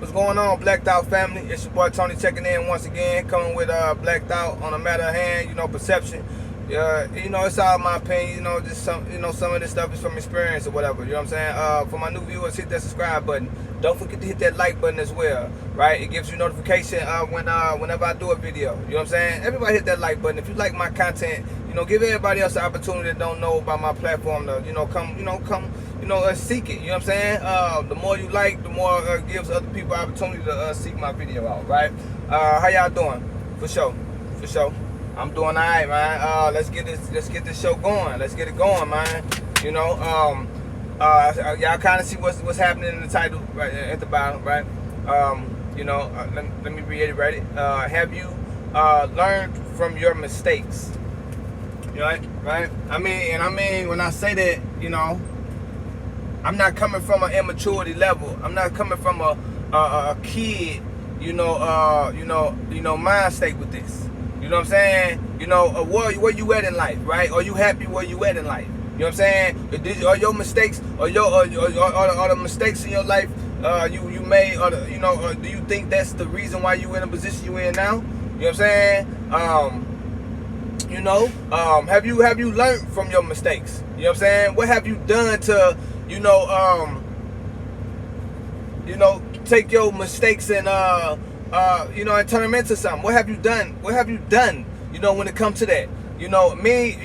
What's going on, Blacked Out family? It's your boy Tony checking in once again, coming with Blacked Out on a matter of hand, perception. It's all my opinion, just some of this stuff is from experience or whatever, you know what I'm saying? For my new viewers, hit that subscribe button. Don't forget to hit that like button as well, right? It gives you notification whenever I do a video, you know what I'm saying? Everybody hit that like button. If you like my content, give everybody else the opportunity that don't know about my platform to, come, seek it, you know what I'm saying? The more you like, the more it gives other people opportunity to seek my video out, right? How y'all doing? For sure. I'm doing all right, man. Let's get this show going. Let's get it going, man. Y'all kind of see what's happening in the title right at the bottom, right? Let me reiterate it. Have you learned from your mistakes? Right? I mean, when I say that, I'm not coming from an immaturity level. I'm not coming from a kid, mind state with this. You know what I'm saying? Where you at in life, right? Are you happy where you at in life? You know what I'm saying? Are your mistakes, or the mistakes in your life you made, or do you think that's the reason why you in a position you in now? You know what I'm saying? Have you learned from your mistakes? You know what I'm saying? What have you done to, take your mistakes and and turn them into something? What have you done? When it comes to that? Me,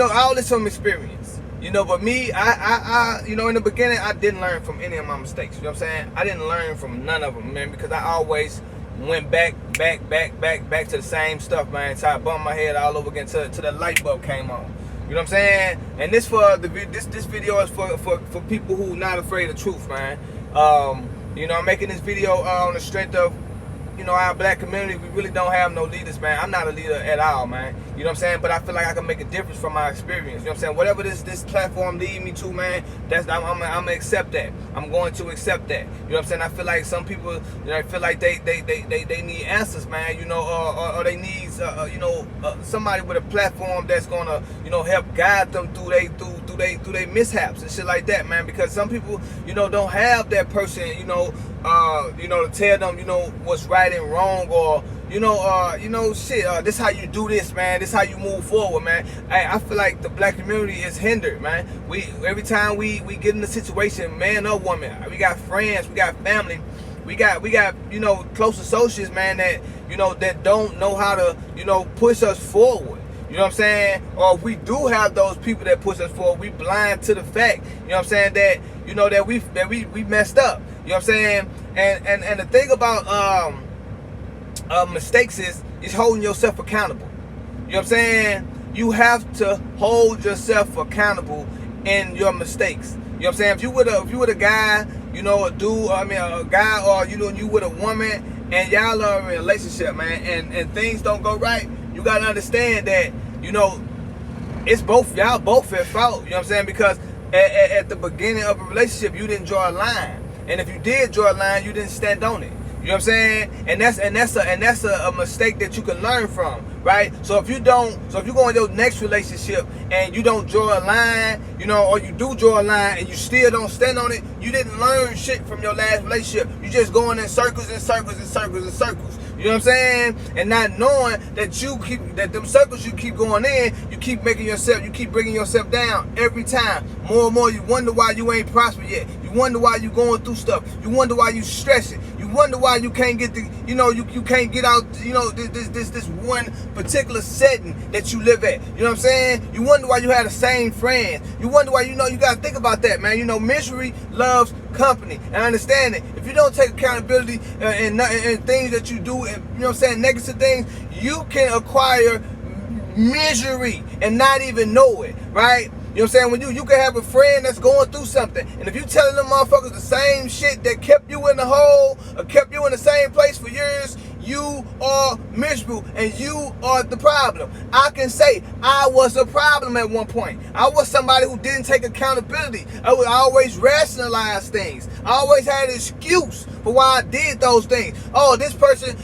all this from experience. But me, I in the beginning, I didn't learn from any of my mistakes. You know what I'm saying? I didn't learn from none of them, man, because I always went back to the same stuff, man. So I bumped my head all over again till the light bulb came on. You know what I'm saying? And this video is for people who not afraid of truth, man. I'm making this video on the strength of, our black community. We really don't have no leaders, man. I'm not a leader at all, man. You know what I'm saying? But I feel like I can make a difference from my experience. You know what I'm saying? Whatever this platform lead me to, man, I'm gonna accept that. I'm going to accept that. You know what I'm saying? I feel like some people, feel like they need answers, man. Or they need somebody with a platform that's gonna help guide them through they mishaps and shit like that, man. Because some people don't have that person to tell them what's right and wrong, or this how you do this, man. This how you move forward, man. I feel like the black community is hindered, man. Every time we get in a situation, man or woman, we got friends, we got family, we got close associates, man, that that don't know how to push us forward. You know what I'm saying? Or if we do have those people that push us forward, we blind to the fact, that that we messed up. You know what I'm saying? And the thing about mistakes is holding yourself accountable. You know what I'm saying? You have to hold yourself accountable in your mistakes. You know what I'm saying? If you with a guy, a dude, a guy, or you with a woman, and y'all are in a relationship, man, and things don't go right, you gotta understand that, it's y'all both at fault. You know what I'm saying? Because at the beginning of a relationship, you didn't draw a line. And if you did draw a line, you didn't stand on it. You know what I'm saying? And that's a mistake that you can learn from, right? So if you go in your next relationship and you don't draw a line, or you do draw a line and you still don't stand on it, you didn't learn shit from your last relationship. You just going in circles and circles and circles and circles. You know what I'm saying? And not knowing that them circles you keep going in, you keep bringing yourself down every time. More and more, you wonder why you ain't prospered yet. You wonder why you going through stuff. You wonder why you stressing. You wonder why you can't get you can't get out, this one particular setting that you live at. You know what I'm saying? You wonder why you have the same friends. You wonder why, you gotta think about that, man. Misery loves company. And understand it. If you don't take accountability and things that you do, and negative things, you can acquire misery and not even know it, right? You know what I'm saying? When you can have a friend that's going through something, and if you telling them motherfuckers the same shit that kept you in the hole or kept you in the same place for years, you are miserable and you are the problem. I can say I was a problem at one point. I was somebody who didn't take accountability. I would always rationalize things. I always had an excuse for why I did those things. Oh, this person,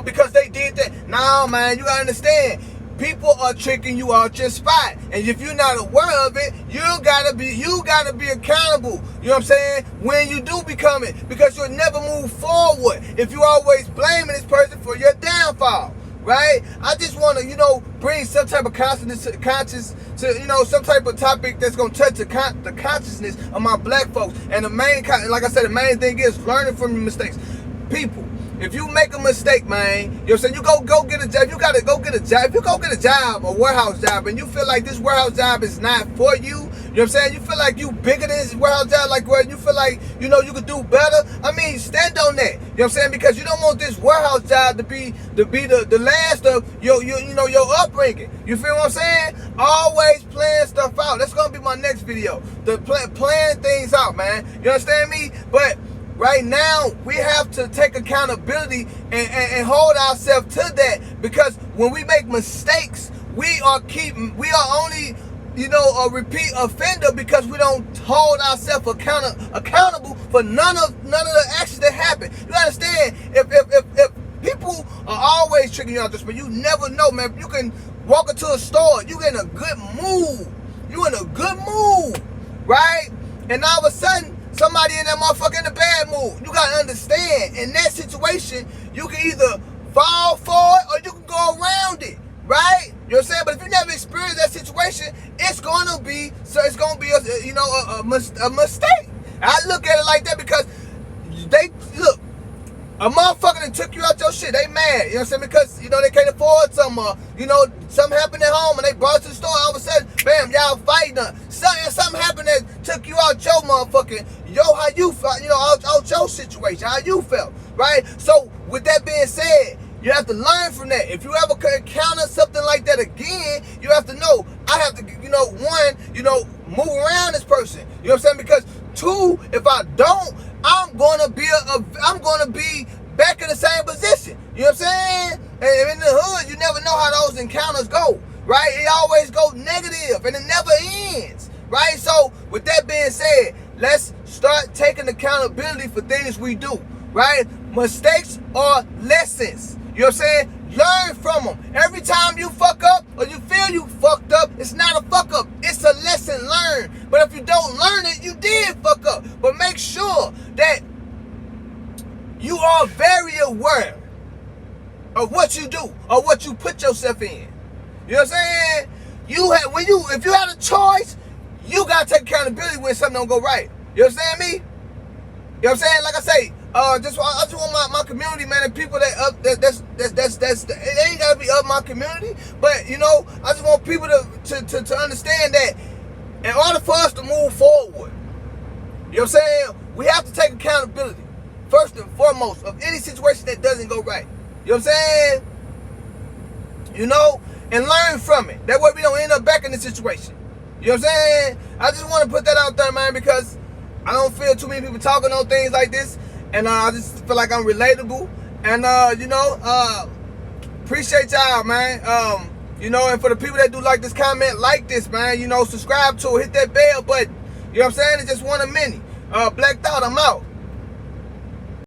because they did that. Nah, man, you gotta understand. people are tricking you out your spot. And if you're not aware of it, you gotta be accountable. You know what I'm saying? When you do become it, because you'll never move forward if you always blaming this person for your downfall. Right? I just want to, bring some type of consciousness to, some type of topic that's going to touch the consciousness of my black folks. And like I said, the main thing is learning from your mistakes. People, if you make a mistake, man, you know what I'm saying, you go get a job. You got to go get a job. If you go get a job, a warehouse job, and you feel like this warehouse job is not for you, you know what I'm saying, you feel like you bigger than this warehouse job, like where you feel like, you could do better, stand on that. You know what I'm saying? Because you don't want this warehouse job to be the last of your upbringing. You feel what I'm saying? Always plan stuff out. That's going to be my next video. Plan things out, man. You understand me? But right now, we have to take accountability and hold ourselves to that, because when we make mistakes, we are only, a repeat offender, because we don't hold ourselves accountable for none of the actions that happen. You understand? If people are always tricking you out this, but you never know, man. You can walk into a store, you in a good mood. You in a good mood, right? And all of a sudden, somebody in that motherfucker in a bad mood. You gotta understand, in that situation, you can either fall for it or you can go around it, right? You know what I'm saying? But if you never experienced that situation, it's gonna be a mistake. I look at it like that, because a motherfucker that took you out your shit, they mad. You know what I'm saying? Because, they can't afford something. Something happened at home and they brought it to the store. All of a sudden, bam, y'all fighting. Something happened that took you out your motherfucking, how you felt, out your situation, how you felt, right? So, with that being said, you have to learn from that. If you ever encounter something like that again, you have to know, I have to, move around this person. You know what I'm saying? Because two, if I don't, I'm gonna be back in the same position. You know what I'm saying? And in the hood, you never know how those encounters go, right? It always goes negative and it never ends, right? So with that being said, let's start taking accountability for things we do, right? Mistakes are lessons. You know what I'm saying? Learn from them. Every time you fuck up or you feel you fucked up, it's not a fuck up. It's a lesson learned. But if you don't learn it, you did fuck up. But make sure that you are very aware of what you do or what you put yourself in. You know what I'm saying? If you had a choice, you gotta take accountability when something don't go right. You understand me? You know what I'm saying? Like I say, I just want my community, man, and people that's it ain't gotta be of my community, but I just want people to understand that in order for us to move forward, you know what I'm saying, we have to take accountability first and foremost of any situation that doesn't go right. You know what I'm saying? And learn from it. That way we don't end up back in the situation. You know what I'm saying? I just want to put that out there, man, because I don't feel too many people talking on things like this. And I just feel like I'm relatable. And, appreciate y'all, man. And for the people that do like this comment, like this, man, subscribe to it, hit that bell button. You know what I'm saying? It's just one of many. Black Thought, I'm out.